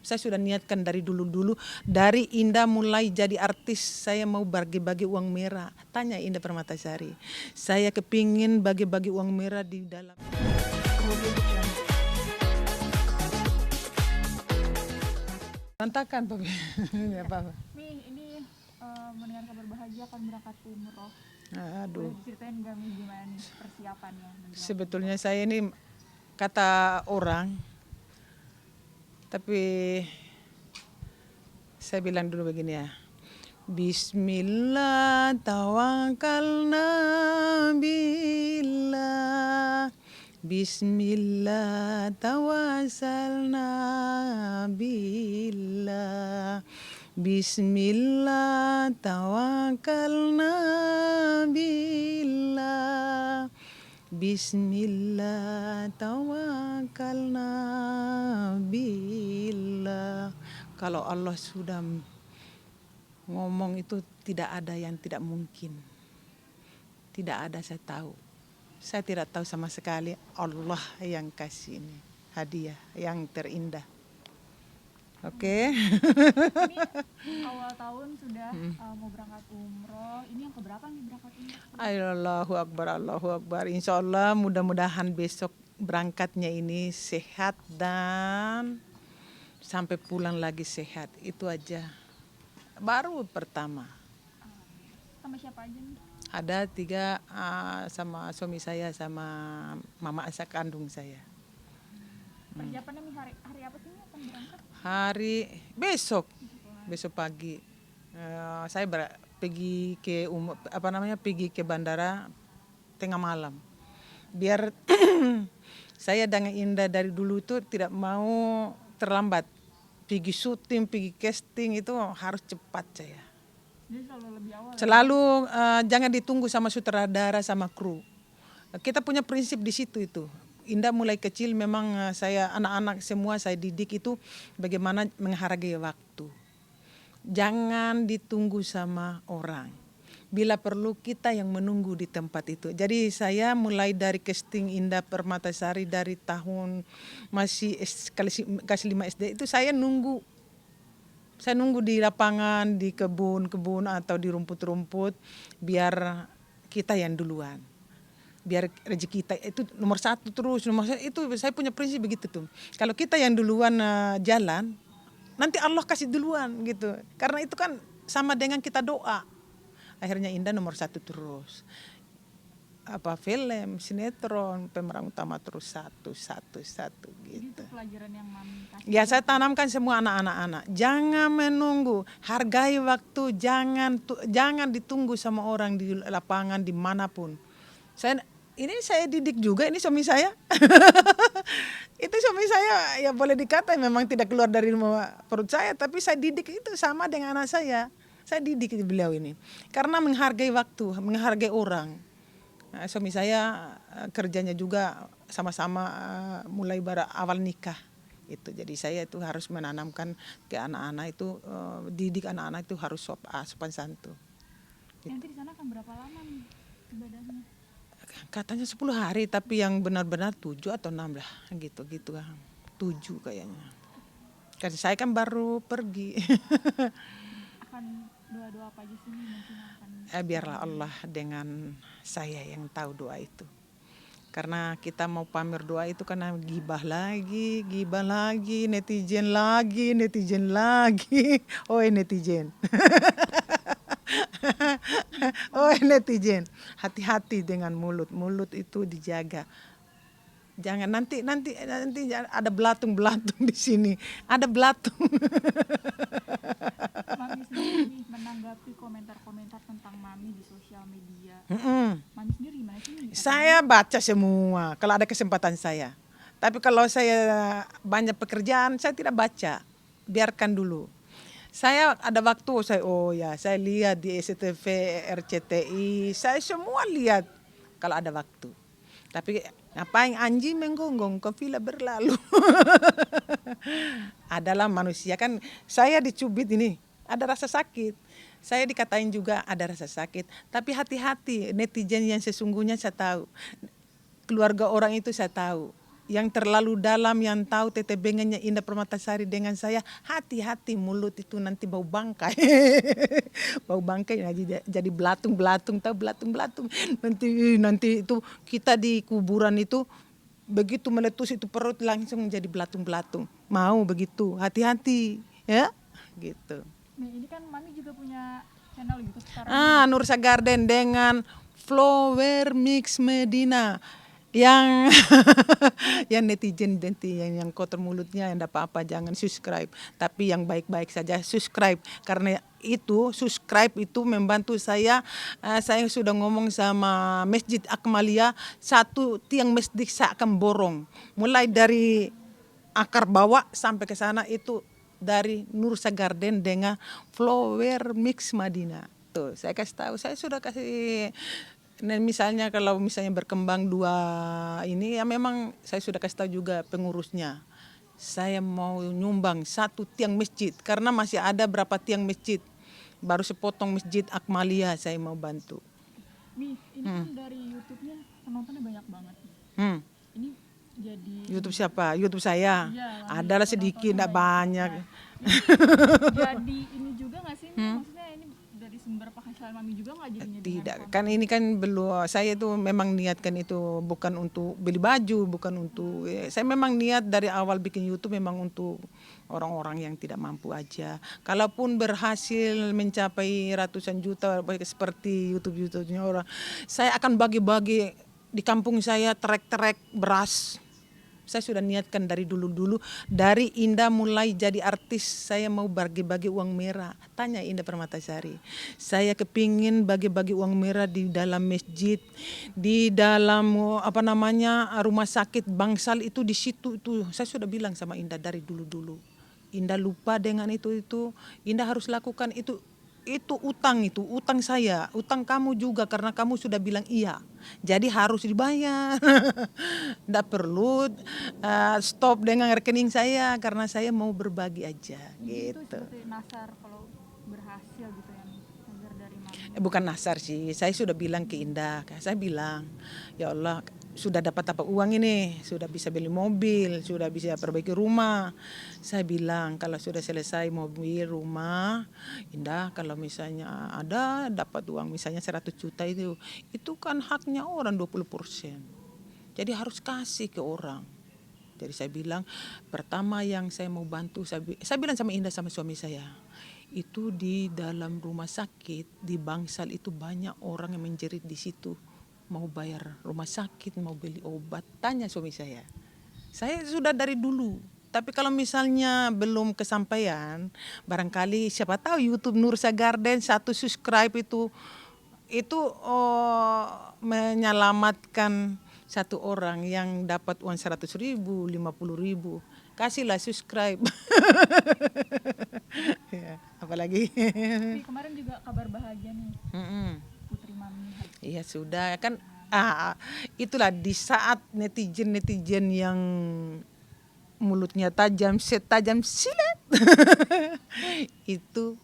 Saya sudah niatkan dari dulu-dulu, dari Indah mulai jadi artis, saya mau bagi-bagi uang merah. Tanya Indah Permatasari. Saya kepingin bagi-bagi uang merah di dalam. Berantakan, Pak. Nggak apa-apa. Mi, ini mendengar kabar bahagia akan berangkat umroh. Aduh. Boleh diceritain nggak Mi gimana nih persiapannya? Sebetulnya saya ini kata orang, tapi saya bilang dulu begini ya. Bismillah tawakkalna billah. Bismillah tawassalna billah. Bismillah tawakkalna billah. Bismillah tawakkalna billah. Kalau Allah sudah ngomong itu tidak ada yang tidak mungkin. Tidak ada, saya tahu. Saya tidak tahu sama sekali, Allah yang kasih ini hadiah yang terindah. Oke. Ini awal tahun sudah mau berangkat umroh. Ini yang keberapa nih berangkat umroh? Allahu Akbar, Allahu Akbar. Insya Allah mudah-mudahan besok berangkatnya ini sehat dan sampai pulang lagi sehat. Itu aja. Baru pertama. Sama siapa aja nih? Ada 3 sama suami saya sama mama asa kandung saya. Persiapannya Mi hari apa sih Mi akan berangkat? Hari besok pagi. Saya pergi ke pergi ke bandara tengah malam. Biar saya dengan Indah dari dulu itu tidak mau terlambat. Pergi syuting, pergi casting itu harus cepat saya. Jadi selalu lebih awal. Selalu jangan ditunggu sama sutradara sama kru. Kita punya prinsip di situ itu. Indah mulai kecil memang saya anak-anak semua saya didik itu bagaimana menghargai waktu. Jangan ditunggu sama orang. Bila perlu kita yang menunggu di tempat itu. Jadi saya mulai dari casting Indah Permatasari dari tahun masih kelas 5 SD itu saya nunggu. Saya nunggu di lapangan, di kebun-kebun atau di rumput-rumput biar kita yang duluan. Biar rezeki kita itu nomor 1 terus. Itu saya punya prinsip begitu tuh. Kalau kita yang duluan jalan, nanti Allah kasih duluan gitu. Karena itu kan sama dengan kita doa. Akhirnya Indah nomor 1 terus. Film, sinetron, pemeran utama terus satu gitu. Jadi itu pelajaran yang Mami kasih. Ya saya tanamkan semua anak-anak. Jangan menunggu, hargai waktu, jangan ditunggu sama orang di lapangan dimanapun. Saya didik juga, ini suami saya. Itu suami saya ya boleh dikata memang tidak keluar dari perut saya, tapi saya didik itu sama dengan anak saya. Saya didik beliau ini karena menghargai waktu, menghargai orang. Suami saya kerjanya juga sama-sama mulai awal nikah itu. Jadi saya itu harus menanamkan ke anak-anak itu didik anak-anak itu harus sopan santun. Nanti di sana akan berapa lama nih ibadahnya? Katanya 10 hari tapi yang benar-benar 7 atau 6 lah gitu 7 kayaknya. Karena saya kan baru pergi. Akan doa-doa apa aja sih mungkin akan? Biarlah Allah dengan saya yang tahu doa itu. Karena kita mau pamer doa itu karena gibah lagi, netizen lagi. Oi netizen. Oi netizen. Hati-hati dengan mulut itu dijaga. Jangan nanti ada belatung di sini. Ada belatung. Mami sendiri menanggapi komentar-komentar tentang Mami di sosial media. Mami sendiri gimana sih? Saya baca semua kalau ada kesempatan saya. Tapi kalau saya banyak pekerjaan saya tidak baca. Biarkan dulu. Saya ada waktu saya lihat di SCTV, RCTI, saya semua lihat kalau ada waktu. Tapi ngapain anjing menggonggong ke villa berlalu. Adalah manusia kan, saya dicubit ini, ada rasa sakit. Saya dikatain juga ada rasa sakit. Tapi hati-hati, netizen yang sesungguhnya saya tahu. Keluarga orang itu saya tahu. yang terlalu dalam, yang tahu tetebengannya Indah Permatasari dengan saya, hati-hati mulut itu nanti bau bangkai. Bau bangkai jadi belatung-belatung, tahu belatung-belatung. Nanti itu kita di kuburan itu begitu meletus itu perut langsung jadi belatung-belatung. Mau begitu, hati-hati ya, gitu. Nih, ini kan Mami juga punya channel YouTube sekarang. Nursa Garden dengan Flower Mix Medina yang yang netizen yang kotor mulutnya, yang enggak apa-apa jangan subscribe, tapi yang baik-baik saja subscribe, karena itu subscribe itu membantu saya. Saya sudah ngomong sama Masjid Akmalia, 1 tiang masjid saya akan borong mulai dari akar bawah sampai ke sana, itu dari Nursa Garden dengan Flower Mix Madina. Tuh, saya kasih tahu, saya sudah kasih. Nah, misalnya kalau misalnya berkembang 2 ini ya, memang saya sudah kasih tahu juga pengurusnya. Saya mau nyumbang 1 tiang masjid karena masih ada berapa tiang masjid. Baru sepotong Masjid Akmalia saya mau bantu. Mi, ini kan dari YouTube-nya penontonnya banyak banget. Ini jadi YouTube siapa? YouTube saya. Iya, Adalah sedikit, enggak banyak. jadi ini juga nggak sih? Maksudnya ini dari sumber penghasilan Mami juga nggak jadinya? Tidak, kan ini kan belum, saya itu memang niatkan itu bukan untuk beli baju, bukan untuk, saya memang niat dari awal bikin YouTube memang untuk orang-orang yang tidak mampu aja. Kalaupun berhasil mencapai ratusan juta seperti YouTube-nya orang, saya akan bagi-bagi di kampung saya trek-trek beras. Saya sudah niatkan dari dulu-dulu, dari Indah mulai jadi artis, saya mau bagi-bagi uang merah. Tanya Indah Permatasari. Saya kepingin bagi-bagi uang merah di dalam masjid, di dalam rumah sakit Bangsal itu, di situ itu. Saya sudah bilang sama Indah dari dulu-dulu. Indah lupa dengan itu. Indah harus lakukan itu utang saya, utang kamu juga karena kamu sudah bilang iya. Jadi harus dibayar. Nggak perlu stop dengan rekening saya karena saya mau berbagi aja. Itu Gitu. seperti nasar kalau berhasil gitu ya, agar dari Mami. Bukan nasar sih, saya sudah bilang ke Indah, saya bilang, ya Allah, sudah dapat apa uang ini, sudah bisa beli mobil, sudah bisa perbaiki rumah. Saya bilang kalau sudah selesai mobil, rumah, Indah, kalau misalnya ada dapat uang misalnya 100 juta itu kan haknya orang 20%. Jadi harus kasih ke orang. Jadi saya bilang, pertama yang saya mau bantu, saya bilang sama Indah sama suami saya, itu di dalam rumah sakit di Bangsal itu banyak orang yang menjerit di situ, mau bayar rumah sakit, mau beli obat. Tanya suami saya sudah dari dulu. Tapi kalau misalnya belum kesampaian, barangkali siapa tahu YouTube Nursa Garden 1 subscribe itu menyelamatkan 1 orang yang dapat uang 100.000, 50.000. Kasihlah subscribe. Ya, apalagi. Tapi kemarin juga kabar bahagia nih, putri Mami. Iya sudah kan, itulah di saat netizen yang mulutnya tajam silet. Itu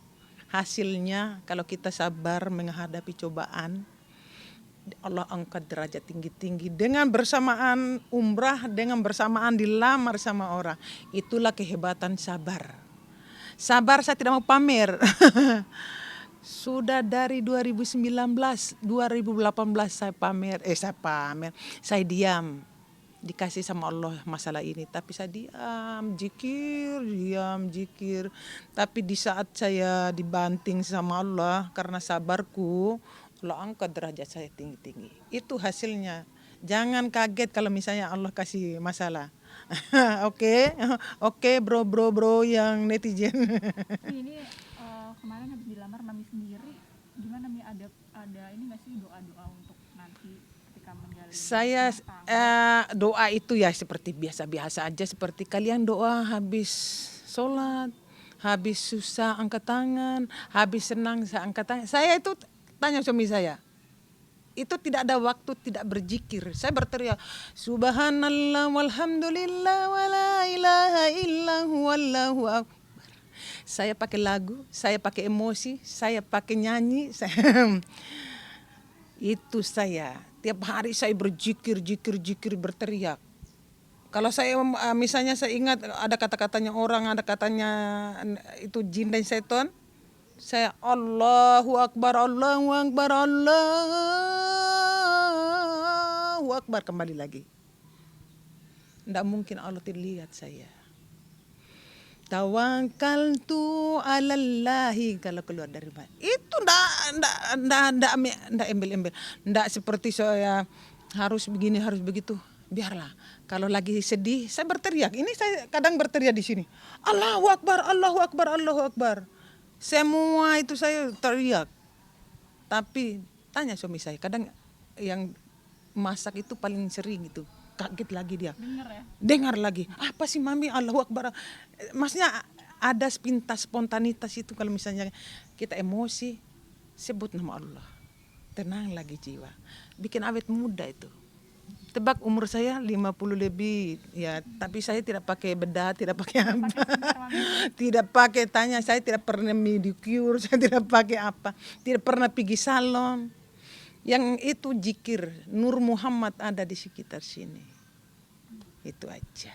hasilnya kalau kita sabar menghadapi cobaan, Allah angkat derajat tinggi-tinggi dengan bersamaan umrah, dengan bersamaan dilamar sama orang. Itulah kehebatan sabar. Sabar, saya tidak mau pamer. Sudah dari 2019, 2018 saya pamer, saya diam. Dikasih sama Allah masalah ini, tapi saya diam, jikir. Tapi di saat saya dibanting sama Allah karena sabarku, Allah angkat derajat saya tinggi-tinggi. Itu hasilnya. Jangan kaget kalau misalnya Allah kasih masalah. Oke, bro yang netizen. Ini kemarin habis dilamar Mami sendiri, gimana Mi, ada ini nggak sih doa-doa untuk nanti ketika menjalani Saya doa itu ya seperti biasa-biasa aja, seperti kalian doa habis sholat, habis susah angkat tangan, habis senang saya angkat tangan. Saya itu tanya suami saya, itu tidak ada waktu tidak berzikir. Saya berteriak subhanallah walhamdulillah wala ilaha illallah wallahu akbar. Saya pakai lagu, saya pakai emosi, saya pakai nyanyi. Itu saya tiap hari saya berzikir berteriak. Kalau saya misalnya saya ingat ada kata-katanya orang, ada katanya itu jin dan setan, saya Allahu Akbar, Allahu Akbar, Allahu Akbar kembali lagi. Tidak mungkin Allah terlihat saya. Tawakkaltu 'alallahi kalau keluar dari rumah. Itu ndak embel-embel. Ndak seperti saya harus begini, harus begitu. Biarlah. Kalau lagi sedih, saya berteriak. Ini saya kadang berteriak di sini. Allahu Akbar, Allahu Akbar, Allahu Akbar. Semua itu saya teriak. Tapi tanya suami saya, kadang yang masak itu paling sering itu. Kaget lagi dia. Dengar lagi. Apa sih mami Allahu Akbar. Maksudnya ada sepintas spontanitas itu kalau misalnya kita emosi sebut nama Allah. Tenang lagi jiwa. Bikin awet muda itu. Tebak umur saya 50 lebih ya, tapi saya tidak pakai bedak, tidak pakai apa. Tidak pakai tanya, saya tidak pernah medicure, saya tidak pakai apa. Tidak pernah pergi salon. Yang itu zikir Nur Muhammad ada di sekitar sini. Itu aja.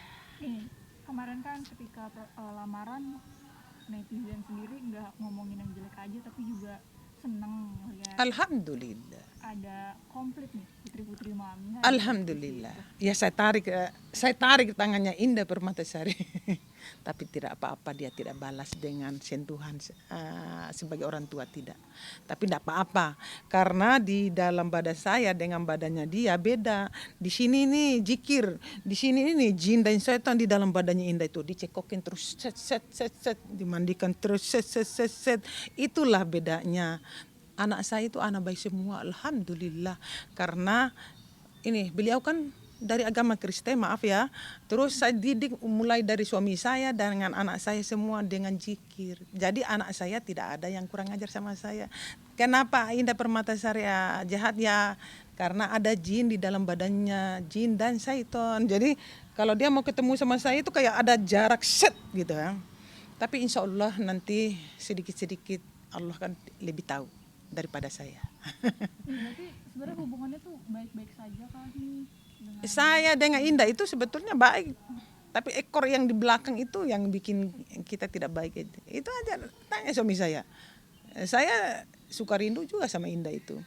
Kemarin kan ketika lamaran netizen sendiri nggak ngomongin yang jelek aja tapi juga seneng lihat Alhamdulillah. ada komplit nih putri-putri Mami. Alhamdulillah. Ya saya tarik tangannya Indah Permatasari. Tapi tidak apa-apa, dia tidak balas dengan sentuhan sebagai orang tua, tidak. Tapi tidak apa-apa karena di dalam badan saya dengan badannya dia beda. Di sini nih zikir, di sini ini jin dan setan, di dalam badannya Indah itu dicekokin terus set, dimandikan terus set. Itulah bedanya. Anak saya itu anak baik semua, alhamdulillah. Karena ini beliau kan dari agama Kristen, maaf ya. Terus saya didik mulai dari suami saya dengan anak saya semua dengan zikir. Jadi anak saya tidak ada yang kurang ajar sama saya. Kenapa Indah Permatasari jahat ya? Karena ada jin di dalam badannya, jin dan syaitan. Jadi kalau dia mau ketemu sama saya itu kayak ada jarak set gitu ya. Tapi insya Allah nanti sedikit-sedikit Allah kan lebih tahu daripada saya. Berarti sebenarnya hubungannya tuh baik-baik saja kah nih? Saya dengan Indah itu sebetulnya baik, tapi ekor yang di belakang itu yang bikin kita tidak baik. Itu aja, tanya suami saya. Saya suka rindu juga sama Indah itu.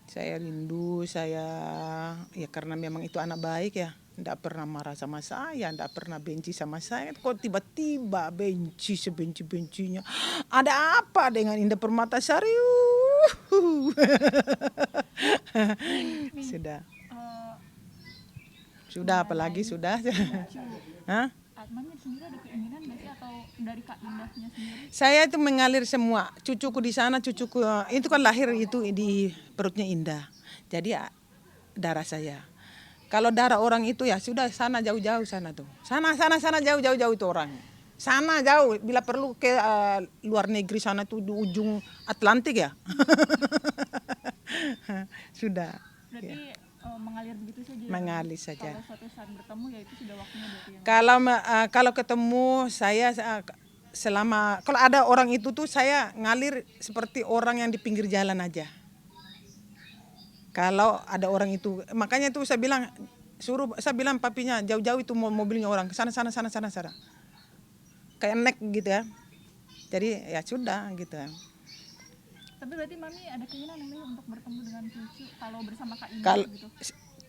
Saya rindu, ya karena memang itu anak baik ya. Tidak pernah marah sama saya, tidak pernah benci sama saya. Kok tiba-tiba benci sebenci-bencinya. Ada apa dengan Indah Permatasari? Sudah apalagi sudah. Hah? Mami sendiri ada keinginan nggak sih atau dari Kak Indahnya sendiri? Saya itu mengalir semua. Cucuku di sana, cucuku itu kan lahir itu di perutnya Indah. Jadi darah saya. Kalau darah orang itu ya sudah sana jauh-jauh sana tuh. Sana jauh-jauh itu orang. Sana jauh, bila perlu ke luar negeri sana tuh di ujung Atlantik ya. Sudah. Berarti Ya. Mengalir begitu saja. Mengalir saja. Kalau suatu saat bertemu ya itu sudah waktunya berarti ya. Kalau ketemu saya kalau ada orang itu tuh saya ngalir seperti orang yang di pinggir jalan aja. Kalau ada orang itu, makanya itu saya bilang papinya jauh-jauh itu mobilnya orang sana. Kayak nek gitu ya. Jadi ya sudah gitu. Tapi berarti Mami ada keinginan nih untuk bertemu dengan cucu kalau bersama Kak Indah Kalau gitu.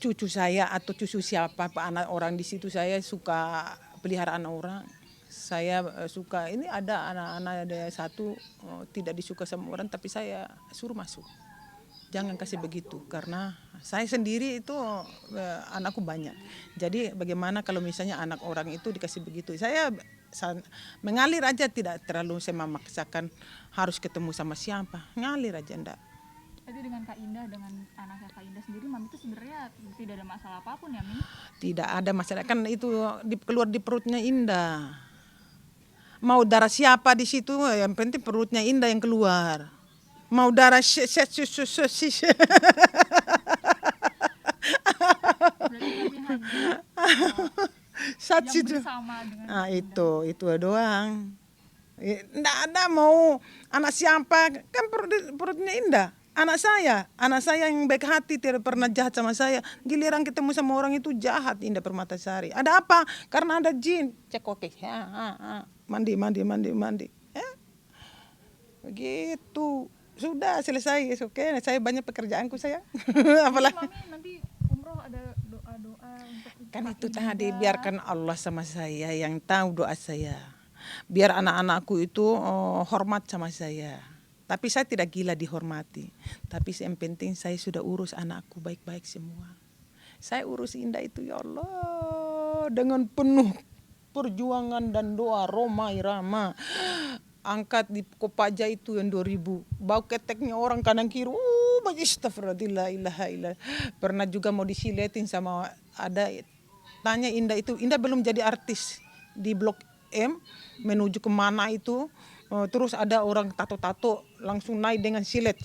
cucu saya atau cucu siapa anak orang di situ, saya suka pelihara anak orang. Saya suka, ini ada anak-anak ada satu tidak disuka sama orang tapi saya suruh masuk. Jangan kasih begitu karena saya sendiri itu anakku banyak. Jadi bagaimana kalau misalnya anak orang itu dikasih begitu. Saya mengalir aja, tidak terlalu saya memaksakan harus ketemu sama siapa. Ngalir aja enggak. Jadi dengan Kak Indah, dengan anaknya Kak Indah sendiri, Mami itu sebenarnya tidak ada masalah apapun ya, Mi? Tidak ada masalah, kan itu keluar di perutnya Indah. Mau darah siapa di situ, yang penting perutnya Indah yang keluar. Mau darah Berarti Mami hanya yang bersama dengan itu doang. Nggak ada mau anak siapa, kan perutnya Indah. Anak saya yang baik hati tidak pernah jahat sama saya. Giliran ketemu sama orang itu jahat, Indah Permatasari. Ada apa? Karena ada jin. Cek oke. Mandi. Begitu. Sudah selesai. Oke, saya banyak pekerjaanku saya. Apalah. Mami nanti umroh ada doa-doa untuk Kan Kak itu tadi Indah. biarkan Allah sama saya yang tahu doa saya. Biar anak-anakku itu hormat sama saya. Tapi saya tidak gila dihormati. Tapi yang penting saya sudah urus anakku baik-baik semua. Saya urus Indah itu ya Allah dengan penuh perjuangan dan doa Roma Irama. Angkat di Kopaja itu yang 2000. Bau keteknya orang kanan kiri. Astagfirullah ilaha illallah. Pernah juga mau disiletin sama ada tanya Indah itu. Indah belum jadi artis di Blok M menuju kemana itu. Terus ada orang tato-tato langsung naik dengan silet.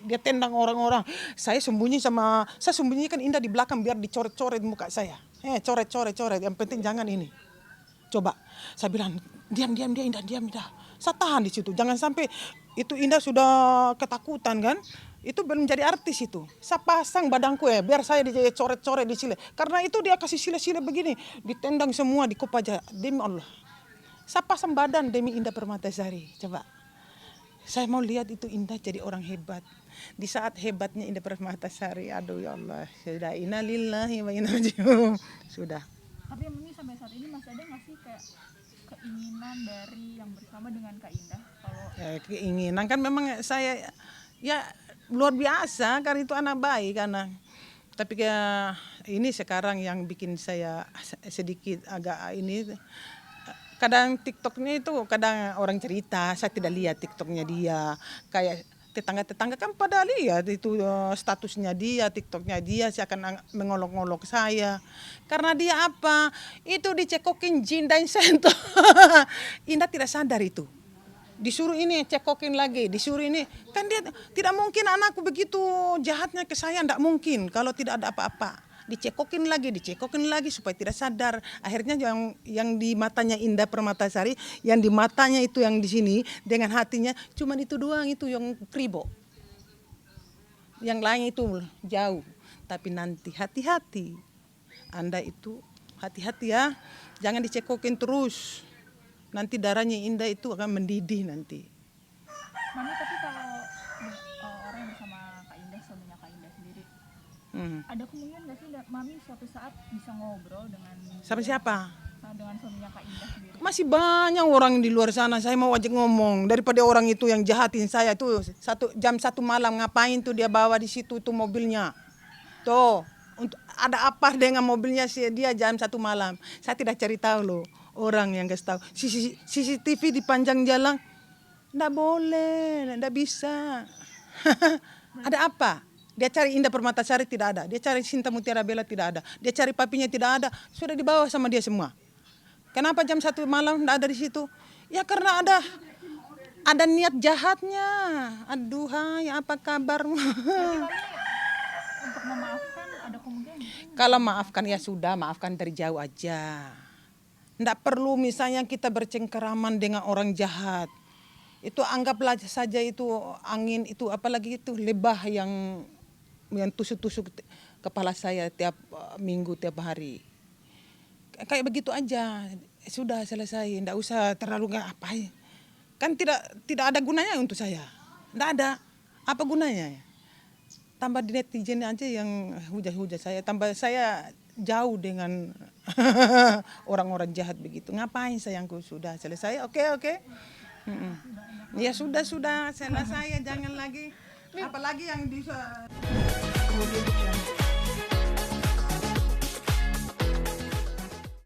Dia tendang orang-orang. Saya sembunyikan Indah di belakang biar dicoret-coret muka saya. Coret. Yang penting jangan ini. Coba. Saya bilang, diam Indah. Saya tahan di situ. Jangan sampai itu Indah sudah ketakutan kan. Itu belum jadi artis itu. Saya pasang badanku biar saya dicoret-coret di silet. Karena itu dia kasih silet-silet begini. Ditendang semua di Kopaja. Demi Allah. Saya pasang badan demi Indah Permatasari. Coba. Saya mau lihat itu Indah jadi orang hebat. Di saat hebatnya Indah Permatasari. Aduh ya Allah. Sudah innalillahi wa inna ilaihi raji'un. Sudah. Tapi Mami sampai saat ini masih ada nggak sih kayak keinginan dari yang bersama dengan Kak Indah? Kalau Keinginan kan memang saya ya luar biasa karena itu anak baik anak. Tapi ini sekarang yang bikin saya sedikit agak ini. Kadang TikToknya itu kadang orang cerita, saya tidak lihat TikToknya dia. Kayak tetangga-tetangga kan pada lihat itu statusnya dia, TikToknya dia, saya akan mengolok-olok saya. Karena dia apa? Itu dicekokin jin dan sentuh. Indah tidak sadar itu. Disuruh ini cekokin lagi, disuruh ini. Kan dia tidak mungkin anakku begitu jahatnya ke saya, tidak mungkin kalau tidak ada apa-apa. Dicekokin lagi supaya tidak sadar. Akhirnya yang di matanya Indah Permatasari, yang di matanya itu yang di sini dengan hatinya cuman itu doang itu yang kribo. Yang lain itu jauh. Tapi nanti hati-hati. Anda itu hati-hati ya. Jangan dicekokin terus. Nanti darahnya Indah itu akan mendidih nanti. Mami tapi kalau orang yang bersama Kak Indah, suaminya Kak Indah sendiri, ada kemungkinan nggak sih Mami suatu saat bisa ngobrol dengan Sama siapa? dengan suaminya Kak Indah sendiri? Masih banyak orang di luar sana. Saya mau ajak ngomong daripada orang itu yang jahatin saya tuh. Jam 1 malam ngapain tuh dia bawa di situ tuh mobilnya. Tuh, ada apa dengan mobilnya dia jam 1 malam. Saya tidak cari tahu loh orang yang kasih tahu. CCTV di panjang jalan. Nggak boleh, nggak bisa. Ada apa? Dia cari Indah Permatasari tidak ada. Dia cari Sinta Mutiara Bella tidak ada. Dia cari papinya tidak ada. Sudah dibawa sama dia semua. Kenapa jam 1 malam tidak ada di situ? Ya karena ada niat jahatnya. Aduh, hai, apa kabarmu? Untuk memaafkan ada kemungkinan gitu? Kalau maafkan ya sudah, maafkan dari jauh aja. Tidak perlu misalnya kita bercengkeraman dengan orang jahat. Itu anggaplah saja itu angin itu apalagi itu lebah yang tusuk-tusuk kepala saya tiap minggu, tiap hari. Kayak begitu aja. Sudah selesai, tidak usah terlalu ngapain. Kan tidak ada gunanya untuk saya. Tidak ada. Apa gunanya? Tambah di netizen aja yang hujat-hujat saya. Tambah saya jauh dengan orang-orang jahat begitu. Ngapain sayangku? Sudah selesai. Oke. Ya sudah selesai. Jangan lagi. Apalagi yang di